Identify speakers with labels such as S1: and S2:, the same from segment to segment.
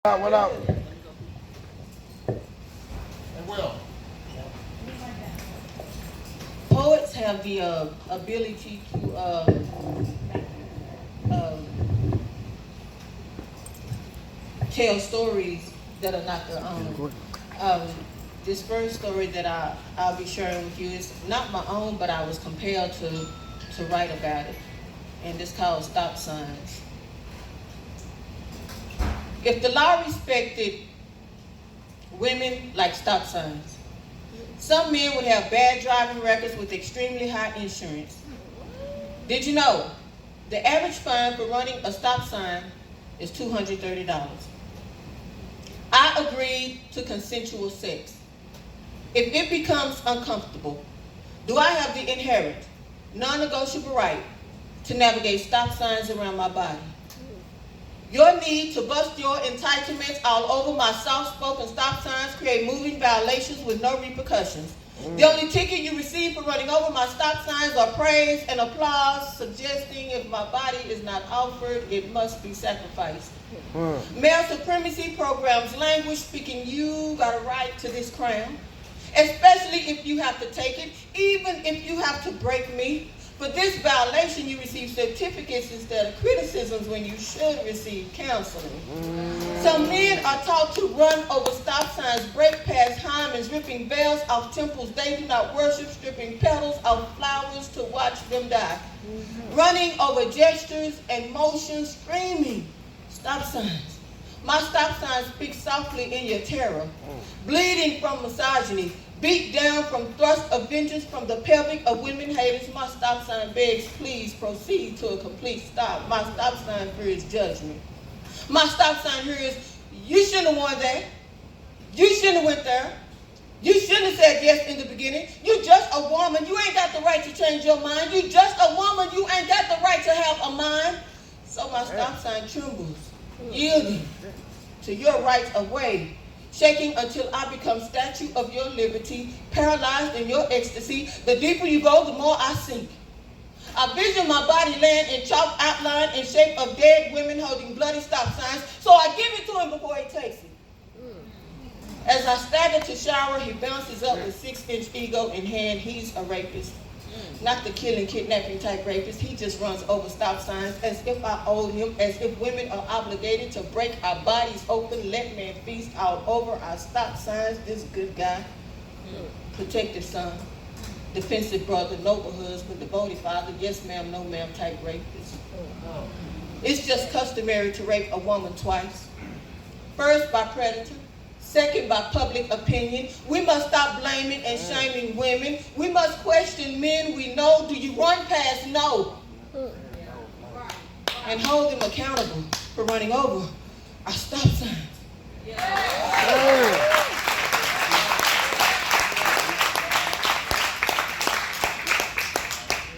S1: What up?
S2: And well,
S3: Poets have the ability to um, tell stories that are not their own. Um, this first story that I'll be sharing with you is not my own, but I was compelled to write about it. And it's called Stop Signs. If the law respected women like stop signs, some men would have bad driving records with extremely high insurance. Did you know the average fine for running a stop sign is $230? I agreed to consensual sex. If it becomes uncomfortable, do I have the inherent, non-negotiable right to navigate stop signs around my body? Your need to bust your entitlements all over my soft-spoken stop signs create moving violations with no repercussions. The only ticket you receive for running over my stop signs are praise and applause, suggesting if my body is not offered, it must be sacrificed. Male supremacy programs language speaking, you got a right to this crown, especially if you have to take it, even if you have to break me. For this violation, you receive certificates instead of criticisms when you should receive counseling. Some men are taught to run over stop signs, break past hymens, ripping veils off temples they do not worship, stripping petals off flowers to watch them die. Running over gestures and motions, screaming stop signs. My stop signs speak softly in your terror, bleeding from misogyny, beat down from thrust of vengeance from the pelvic of women haters. My stop sign begs, please proceed to a complete stop. My stop sign fears judgment. My stop sign here is, you shouldn't have won that. You shouldn't have went there. You shouldn't have said yes in the beginning. You just a woman. You ain't got the right to change your mind. You just a woman. You ain't got the right to have a mind. So my stop sign trembles, yielding to your right of way, shaking until I become statue of your liberty, paralyzed in your ecstasy. The deeper you go, the more I sink. I vision my body laying in chalk outline in shape of dead women holding bloody stop signs, so I give it to him before he takes it. As I stagger to shower, he bounces up with 6-inch ego in hand. He's a rapist. Not the killing, kidnapping type rapist. He just runs over stop signs as if I owed him, as if women are obligated to break our bodies open, let man feast all over our stop signs. This good guy, protective son, defensive brother, noble husband, devoted father, yes ma'am, no ma'am type rapist. It's just customary to rape a woman twice. First by predator, second, by public opinion. We must stop blaming and shaming women. We must question men we know. Do you run past no? And hold them accountable for running over our stop signs.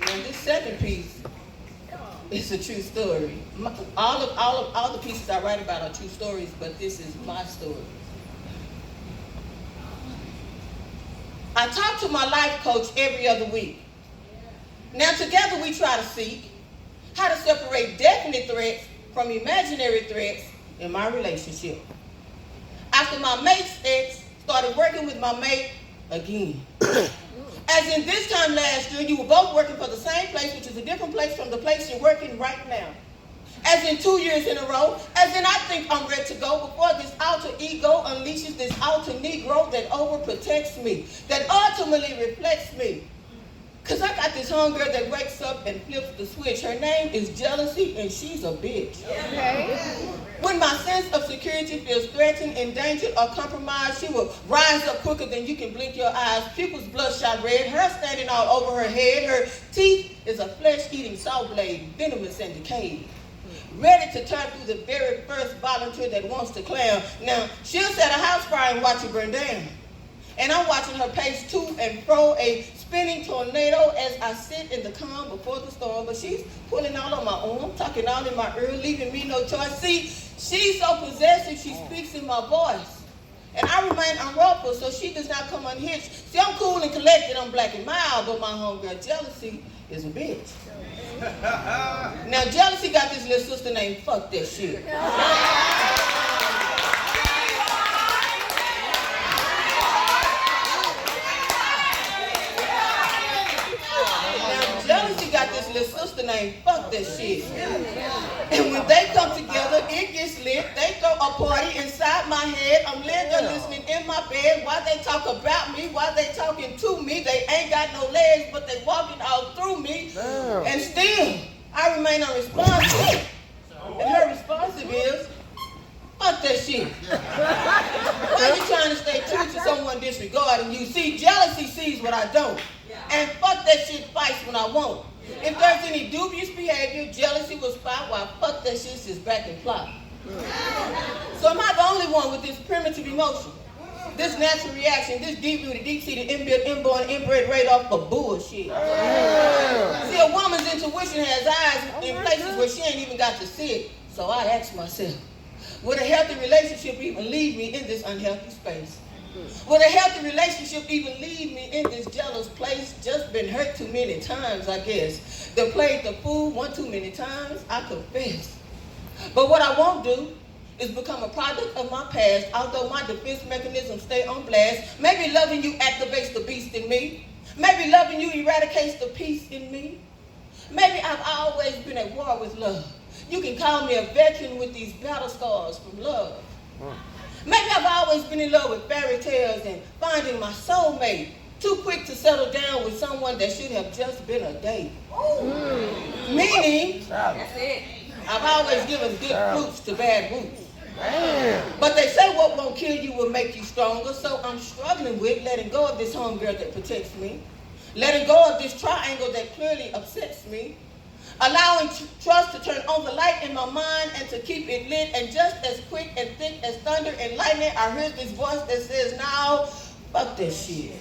S3: And this second piece is a true story. All the pieces I write about are true stories, but this is my story. I talk to my life coach every other week. Now together we try to seek how to separate definite threats from imaginary threats in my relationship. After my mate's ex started working with my mate again. As in this time last year, you were both working for the same place, which is a different place from the place you're working right now. As in 2 years in a row, as in I think I'm ready to go before this alter ego unleashes this alter negro that overprotects me, that ultimately reflects me. Because I got this homegirl that wakes up and flips the switch. Her name is jealousy, and she's a bitch. Okay. When my sense of security feels threatened, endangered, or compromised, she will rise up quicker than you can blink your eyes. Pupils bloodshot red, hair standing all over her head. Her teeth is a flesh-eating saw blade, venomous and decayed, ready to turn through the very first volunteer that wants to clown. Now, she'll set a house fire and watch it burn down. And I'm watching her pace to and fro, a spinning tornado as I sit in the calm before the storm. But she's pulling all on my arm, talking all in my ear, leaving me no choice. See, she's so possessive, she speaks in my voice. And I remain unruffled, so she does not come unhitched. See, I'm cool and collected, I'm black and mild, but my homegirl jealousy is a bitch. Now, jealousy got this little sister named Fuck That Shit. a party inside my head. I'm laying there listening in my bed while they talk about me, while they talking to me. They ain't got no legs, but they walking all through me. Damn. And still, I remain unresponsive. And her responsive is, fuck that shit. Why are you trying to stay true to someone disregarding you? See, jealousy sees what I don't. And fuck that shit fights when I won't. If there's any dubious behavior, jealousy will spot while fuck that shit sits back and plot. So am I the only one with this primitive emotion? This natural reaction, this deep-rooted, deep-seated, inbuilt, inborn, inbred radar for bullshit. See, a woman's intuition has eyes in places where she ain't even got to see it. So I ask myself, would a healthy relationship even leave me in this unhealthy space? Would a healthy relationship even leave me in this jealous place? Just been hurt too many times, I guess. Done played the fool one too many times, I confess. But what I won't do is become a product of my past, although my defense mechanisms stay on blast. Maybe loving you activates the beast in me. Maybe loving you eradicates the peace in me. Maybe I've always been at war with love. You can call me a veteran with these battle scars from love. Maybe I've always been in love with fairy tales and finding my soulmate. Too quick to settle down with someone that should have just been a date. Meaning, that's it. I've always given good fruits to bad roots. But they say what won't kill you will make you stronger, so I'm struggling with letting go of this homegirl that protects me, letting go of this triangle that clearly upsets me, allowing trust to turn on the light in my mind and to keep it lit, and just as quick and thick as thunder and lightning, I heard this voice that says, now, fuck this shit.